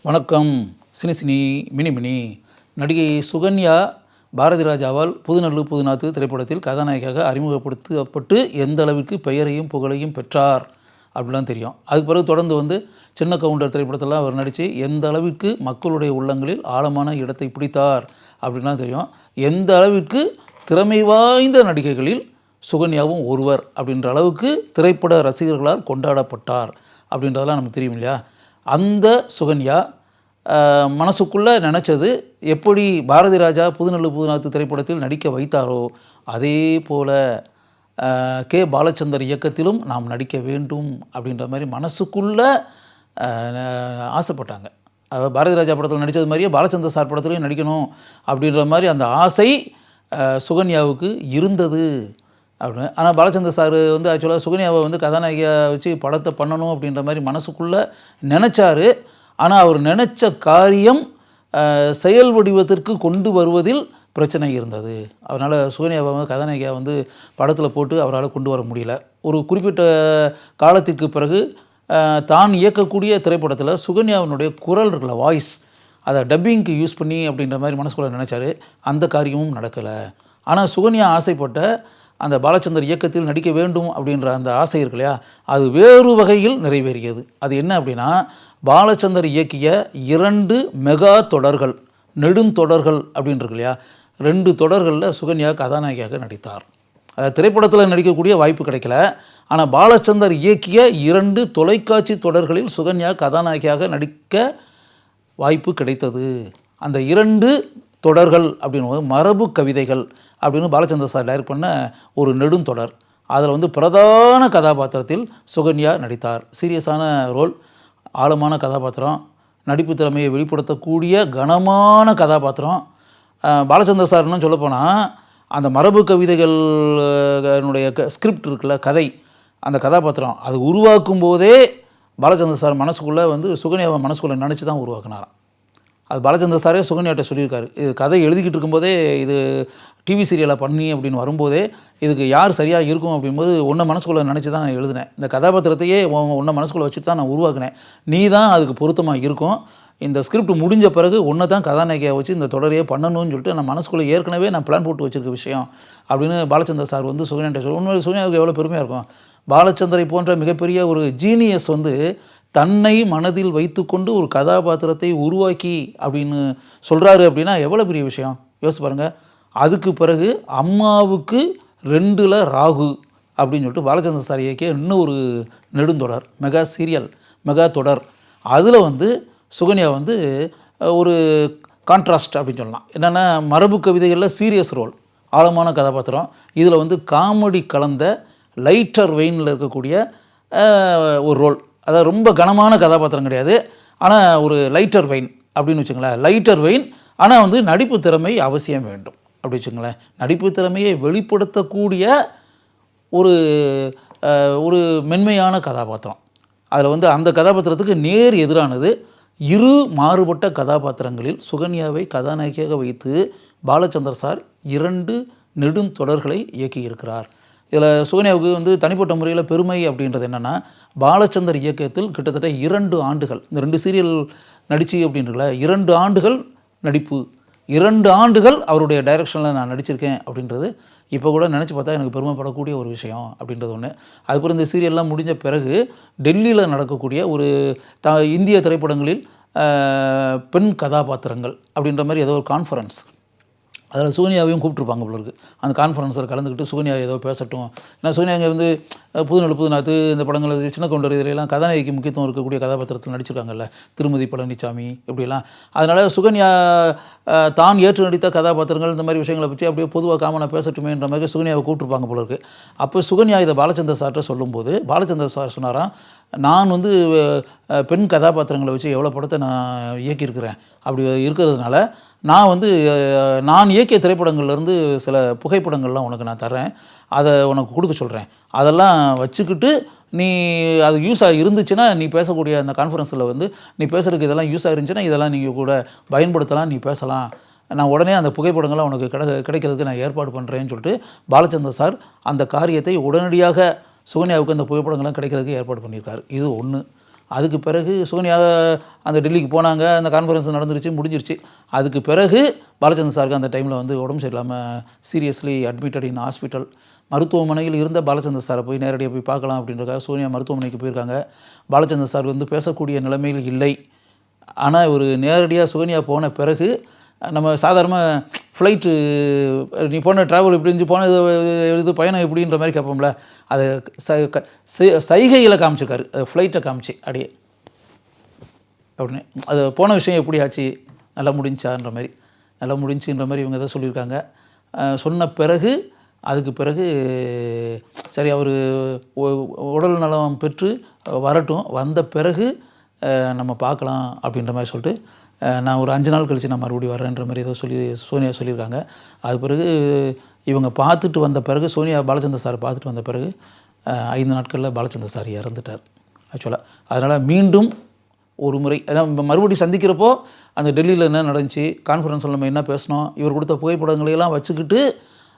வணக்கம். Cine cine mini mini. நடிகை சுகன்யா பாரதி ராஜாவால் புதுநல்லூர் புதுநாத்து திரைப்படத்தில் கதாநாயகியாக அறிமுகப்படுத்தப்பட்டு எந்த அளவிற்கு பெயரையும் புகழையும் பெற்றார் அப்படிலாம் தெரியும். அதுக்கு பிறகு தொடர்ந்து சின்ன கவுண்டர் திரைப்படத்தெல்லாம் அவர் நடித்து எந்த அளவிற்கு மக்களுடைய உள்ளங்களில் ஆழமான இடத்தை பிடித்தார் அப்படின்லாம் தெரியும். எந்த அளவிற்கு திறமை வாய்ந்த நடிகைகளில் சுகன்யாவும் ஒருவர் அப்படின்ற அளவுக்கு திரைப்பட ரசிகர்களால் கொண்டாடப்பட்டார் அப்படின்றதெல்லாம் நமக்கு தெரியும் இல்லையா? அந்த சுகன்யா மனசுக்குள்ளே நினச்சது எப்படி பாரதி ராஜா புதுநல்லூர் புதுநாத்து திரைப்படத்தில் நடிக்க வைத்தாரோ அதே போல் கே பாலச்சந்தர் இயக்கத்திலும் நாம் நடிக்க வேண்டும் அப்படின்ற மாதிரி மனசுக்குள்ளே ஆசைப்பட்டாங்க. பாரதி ராஜா படத்தில் நடித்தது மாதிரியே பாலச்சந்தர் சார் படத்துலையும் நடிக்கணும் அப்படின்ற மாதிரி அந்த ஆசை சுகன்யாவுக்கு இருந்தது அப்படின்னு. ஆனால் பாலச்சந்தர் சார் ஆக்சுவலாக சுகன்யாவை கதாநாயகியாக வச்சு படத்தை பண்ணணும் அப்படின்ற மாதிரி மனசுக்குள்ளே நினச்சார். ஆனால் அவர் நினச்ச காரியம் செயல் வடிவத்திற்கு கொண்டு வருவதில் பிரச்சனை இருந்தது. அதனால் சுகன்யாவை கதாநாயகியாக படத்தில் போட்டு அவரால் கொண்டு வர முடியல. ஒரு குறிப்பிட்ட காலத்திற்கு பிறகு தான் இயக்கக்கூடிய திரைப்படத்தில் சுகன்யாவினுடைய குரல் இருக்கல, வாய்ஸ், அதை டப்பிங்க்கு யூஸ் பண்ணி அப்படின்ற மாதிரி மனசுக்குள்ளே நினச்சார். அந்த காரியமும் நடக்கலை. ஆனால் சுகன்யா ஆசைப்பட்ட அந்த பாலச்சந்தர் இயக்கத்தில் நடிக்க வேண்டும் அப்படின்ற அந்த ஆசை இருக்கு இல்லையா, அது வேறு வகையில் நிறைவேறியது. அது என்ன அப்படின்னா, பாலச்சந்தர் இயக்கிய 2 மெகா தொடர்கள், நெடுந்தொடர்கள் அப்படின்னு இருக்கு இல்லையா, 2 தொடர்களில் சுகன்யா கதாநாயகியாக நடித்தார். அது திரைப்படத்தில் நடிக்கக்கூடிய வாய்ப்பு கிடைக்கல. ஆனால் பாலச்சந்தர் இயக்கிய 2 தொலைக்காட்சி தொடர்களில் சுகன்யா கதாநாயகியாக நடிக்க வாய்ப்பு கிடைத்தது. அந்த 2 தொடர்கள் அப்படின்னு மரபு கவிதைகள் அப்படின்னு பாலச்சந்தர் சார் டைரக்ட் பண்ண ஒரு நெடுந்தொடர். அதில் பிரதான கதாபாத்திரத்தில் சுகன்யா நடித்தார். சீரியஸான ரோல், ஆழமான கதாபாத்திரம், நடிப்பு திறமையை வெளிப்படுத்தக்கூடிய கனமான கதாபாத்திரம். பாலச்சந்தர் சார் இன்னும் சொல்லப்போனால் அந்த மரபு கவிதைகளுடைய ஸ்கிரிப்ட் இருக்குல்ல, கதை, அந்த கதாபாத்திரம் அது உருவாக்கும் போதே பாலச்சந்தர் சார் மனசுக்குள்ளே சுகன்யாவை மனசுக்குள்ளே நினச்சி தான் உருவாக்குனாராம். அது பாலச்சந்தர் சாரே சுகன்யாட்ட சொல்லியிருக்காரு. இது கதை எழுதிக்கிட்டு இருக்கும்போதே இது டிவி சீரியலாக பண்ணி அப்படின்னு வரும்போதே இதுக்கு யார் சரியாக இருக்கும் அப்படிங்கும்போது உன்னை மனசுக்குள்ளே நினச்சி தான் நான் எழுதினேன். இந்த கதாபாத்திரத்தையே உன்னை மனசுக்குள்ளே வச்சுட்டு தான் நான் உருவாக்கினேன். நீ தான் அதுக்கு பொருத்தமாக இருக்கும். இந்த ஸ்கிரிப்ட் முடிஞ்ச பிறகு உன்னை தான் கதாநாயகியாக வச்சு இந்த தொடரையே பண்ணணும்னு சொல்லிட்டு நான் மனசுக்குள்ளே ஏற்கனவே நான் பிளான் போட்டு வச்சுருக்க விஷயம் அப்படின்னு பாலச்சந்தர் சார் சுகன்யாட்ட உண்மையிலே சுகன்யாவுக்கு எவ்வளோ பெருமையாக இருக்கும். பாலச்சந்தரை போன்ற மிகப்பெரிய ஒரு ஜீனியஸ் தன்னை மனதில் வைத்துக்கொண்டு ஒரு கதாபாத்திரத்தை உருவாக்கி அப்படின்னு சொல்கிறாரு அப்படின்னா எவ்வளோ பெரிய விஷயம் யோசிச்சு பாருங்கள். அதுக்கு பிறகு அம்மாவுக்கு 2ல் ராகு அப்படின்னு சொல்லிட்டு பாலச்சந்தர் சார் இயக்கிய இன்னும் ஒரு நெடுந்தொடர், மெகா சீரியல், மெகா தொடர். அதில் சுகன்யா ஒரு கான்ட்ராஸ்ட் அப்படின்னு சொல்லலாம். என்னென்னா மரபு கவிதைகளில் சீரியஸ் ரோல், ஆழமான கதாபாத்திரம். இதில் காமெடி கலந்த லைட்டர் வெயினில் இருக்கக்கூடிய ஒரு ரோல். அதாவது ரொம்ப கனமான கதாபாத்திரம் கிடையாது, ஆனால் ஒரு லைட்டர் வெயின் அப்படின்னு வச்சுங்களேன். லைட்டர் வெயின், ஆனால் நடிப்பு திறமை அவசியம் வேண்டும் அப்படி வச்சுங்களேன். நடிப்பு திறமையை வெளிப்படுத்தக்கூடிய ஒரு ஒரு மென்மையான கதாபாத்திரம். அதில் அந்த கதாபாத்திரத்துக்கு நேர் எதிரானது 2 மாறுபட்ட கதாபாத்திரங்களில் சுகன்யாவை கதாநாயகியாக வைத்து பாலச்சந்தர் சார் 2 நெடுந்தொடர்களை இயக்கியிருக்கிறார். இதில் சுகன்யாவுக்கு தனிப்பட்ட முறையில் பெருமை அப்படின்றது என்னென்னா, பாலச்சந்தர் இயக்கத்தில் கிட்டத்தட்ட 2 ஆண்டுகள், இந்த 2 சீரியல் நடிச்சு அப்படின்றல 2 ஆண்டுகள் நடிப்பு, 2 ஆண்டுகள் அவருடைய டைரக்ஷனில் நான் நடிச்சிருக்கேன் அப்படின்றது இப்போ கூட நினச்சி பார்த்தா எனக்கு பெருமைப்படக்கூடிய ஒரு விஷயம் அப்படின்றது ஒன்று. அதுக்கப்புறம் இந்த சீரியல்லாம் முடிஞ்ச பிறகு டெல்லியில் நடக்கக்கூடிய ஒரு இந்திய திரைப்படங்களில் பெண் கதாபாத்திரங்கள் அப்படின்ற மாதிரி ஏதோ ஒரு கான்ஃபரன்ஸ், அதில் சுகன்யாவையும் கூப்பிட்ருப்பாங்க போல இருக்குது. அந்த கான்ஃபரன்ஸில் கலந்துக்கிட்டு சுகன்யா ஏதோ பேசட்டும். ஏன்னா சுகன்யா இங்கே புதுநல்லூர் புதுநாத்து இந்த படங்கள், சின்ன கவுண்டர், இதிலெல்லாம் கதாநாயகிக்கு முக்கியத்துவம் இருக்கக்கூடிய கதாபாத்திரத்தில் நடிச்சிருக்காங்கல்ல, திருமதி பழனிசாமி இப்படிலாம். அதனால் சுகன்யா தான் ஏற்று நடித்த கதாபாத்திரங்கள் இந்த மாதிரி விஷயங்களை பற்றி அப்படியே பொதுவாக காமனாக பேசட்டுமேன்ற மாதிரி சுகன்யாவை கூப்பிட்ருப்பாங்க போல இருக்குது. அப்போ சுகன்யா இதை பாலச்சந்தர் சார்கிட்ட சொல்லும்போது பாலச்சந்தர் சார் சொன்னாராம், நான் பெண் கதாபாத்திரங்களை வச்சு எவ்வளோ படத்தை நான் இயக்கியிருக்கிறேன். அப்படி இருக்கிறதுனால நான் இயக்கிய திரைப்படங்கள்லேருந்து சில புகைப்படங்கள்லாம் உனக்கு நான் தரேன், அதை உனக்கு கொடுக்க சொல்கிறேன். அதெல்லாம் வச்சுக்கிட்டு நீ அது யூஸாக இருந்துச்சுன்னா நீ பேசக்கூடிய அந்த கான்ஃபரன்ஸில் நீ பேசுகிறதுக்கு இதெல்லாம் யூஸாக இருந்துச்சுன்னா இதெல்லாம் நீங்கள் கூட பயன்படுத்தலாம், நீ பேசலாம். நான் உடனே அந்த புகைப்படங்கள்லாம் உனக்கு கிடைக்கிறதுக்கு நான் ஏற்பாடு பண்ணுறேன்னு சொல்லிட்டு பாலச்சந்தர் சார் அந்த காரியத்தை உடனடியாக சுகன்யாவுக்கு அந்த புகைப்படங்கள்லாம் கிடைக்கிறதுக்கு ஏற்பாடு பண்ணியிருக்காரு. இது ஒன்று. அதுக்கு பிறகு சுகன்யா அந்த டெல்லிக்கு போனாங்க, அந்த கான்ஃபரன்ஸ் நடந்துருச்சு, முடிஞ்சிருச்சு. அதுக்கு பிறகு பாலச்சந்தர் சாருக்கு அந்த டைமில் வந்து உடம்பு சரியில்லாமல் சீரியஸ்லி அட்மிட்டட் இன் ஹாஸ்பிட்டல். மருத்துவமனையில் இருந்த பாலச்சந்தர் சாரை போய் நேரடியாக போய் பார்க்கலாம் அப்படின்றதுக்காக சோனியா மருத்துவமனைக்கு போயிருக்காங்க. பாலச்சந்தர் சார் வந்து பேசக்கூடிய நிலைமையில் இல்லை. ஆனால் ஒரு நேரடியாக சுகன்யா போன பிறகு நம்ம சாதாரணமாக ஃப்ளைட்டு நீ போன ட்ராவல் எப்படி இருந்துச்சு, போன இது பயணம் எப்படின்ற மாதிரி கேட்போம்ல, அதை சைகையில் காமிச்சிருக்காரு. ஃப்ளைட்டை காமிச்சு அப்படியே அப்படின்னு அது போன விஷயம் எப்படி ஆச்சு, நல்லா முடிஞ்சான்ற மாதிரி, நல்லா முடிஞ்சுன்ற மாதிரி இவங்க தான் சொல்லியிருக்காங்க. சொன்ன பிறகு அதுக்கு பிறகு சரி அவர் உடல் நலம் பெற்று வரட்டும், வந்த பிறகு நம்ம பார்க்கலாம் அப்படின்ற மாதிரி சொல்லிட்டு நான் ஒரு 5 நாள் கழித்து நான் மறுபடியும் வரேன்ற மாதிரி ஏதோ சோனியா சொல்லியிருக்காங்க. அது பிறகு இவங்க பார்த்துட்டு வந்த பிறகு சோனியா பாலச்சந்தர் சார் பார்த்துட்டு வந்த பிறகு 5 நாட்களில் பாலச்சந்தர் சார் இறந்துட்டார் ஆக்சுவலாக. அதனால் மீண்டும் ஒரு முறை ஏன்னா மறுபடியும் சந்திக்கிறப்போ அந்த டெல்லியில் என்ன நடந்துச்சு, கான்ஃபரன்ஸில் நம்ம என்ன பேசினோம், இவர் கொடுத்த புகைப்படங்களையெல்லாம் வச்சுக்கிட்டு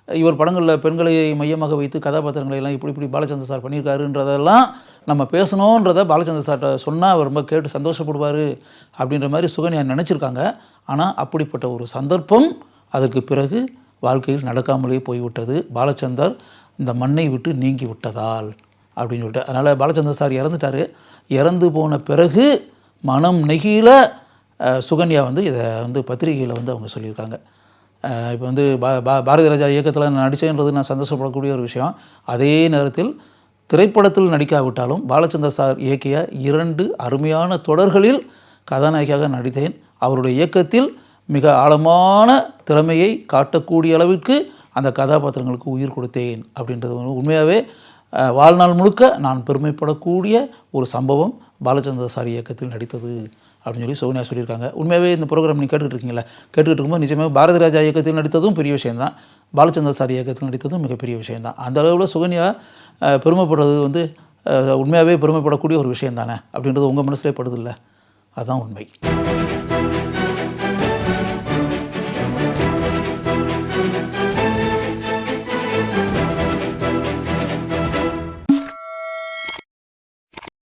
இவர் படங்களில் பெண்களை மையமாக வைத்து கதாபாத்திரங்களையெல்லாம் இப்படி பாலச்சந்தர் சார் பண்ணியிருக்காருன்றதெல்லாம் நம்ம பேசணுன்றதை பாலச்சந்தர் சார்கிட்ட சொன்னால் அவர் ரொம்ப கேட்டு சந்தோஷப்படுவார் அப்படின்ற மாதிரி சுகன்யா நினச்சிருக்காங்க. ஆனால் அப்படிப்பட்ட ஒரு சந்தர்ப்பம் அதற்கு பிறகு வாழ்க்கையில் நடக்காமலே போய்விட்டது. பாலச்சந்தர் இந்த மண்ணை விட்டு நீங்கி விட்டதால் அப்படின்னு சொல்லிட்டு. அதனால் பாலச்சந்தர் சார் இறந்துட்டார். இறந்து போன பிறகு மனம் நெகிழ சுகன்யா வந்து இதை வந்து பத்திரிகையில் வந்து அவங்க சொல்லியிருக்காங்க. இப்போ வந்து பாரதி ராஜா இயக்கத்தில் நான் நடித்தேன்றது நான் சந்தோஷப்படக்கூடிய ஒரு விஷயம். அதே நேரத்தில் திரைப்படத்தில் நடிக்காவிட்டாலும் பாலச்சந்தர் சார் இயக்கிய 2 அருமையான தொடர்களில் கதாநாயகியாக நடித்தேன். அவருடைய இயக்கத்தில் மிக ஆழமான திறமையை காட்டக்கூடிய அளவிற்கு அந்த கதாபாத்திரங்களுக்கு உயிர் கொடுத்தேன் அப்படின்றது உண்மையாகவே வாழ்நாள் முழுக்க நான் பெருமைப்படக்கூடிய ஒரு சம்பவம் பாலச்சந்தர் சார் இயக்கத்தில் நடித்தது அப்படின்னு சொல்லி சோனியா சொல்லியிருக்காங்க. உண்மையாகவே இந்த ப்ரோக்ராம் நீங்கள் கேட்டுக்கிட்டு இருக்கும்போது நிச்சயமாக பாரதி ராஜா இயக்கத்தில் நடித்ததும் பெரிய விஷயந்தான், பாலச்சந்தர் சார் இயக்கத்தில் நடித்ததும் மிகப்பெரிய விஷயந்தான். அந்த அளவில் சுகன்யா பெருமைப்படுறது வந்து உண்மையாகவே பெருமைப்படக்கூடிய ஒரு விஷயம் தானே அப்படின்றது உங்கள் மனசுலேயே படுதில்லை, அதுதான் உண்மை.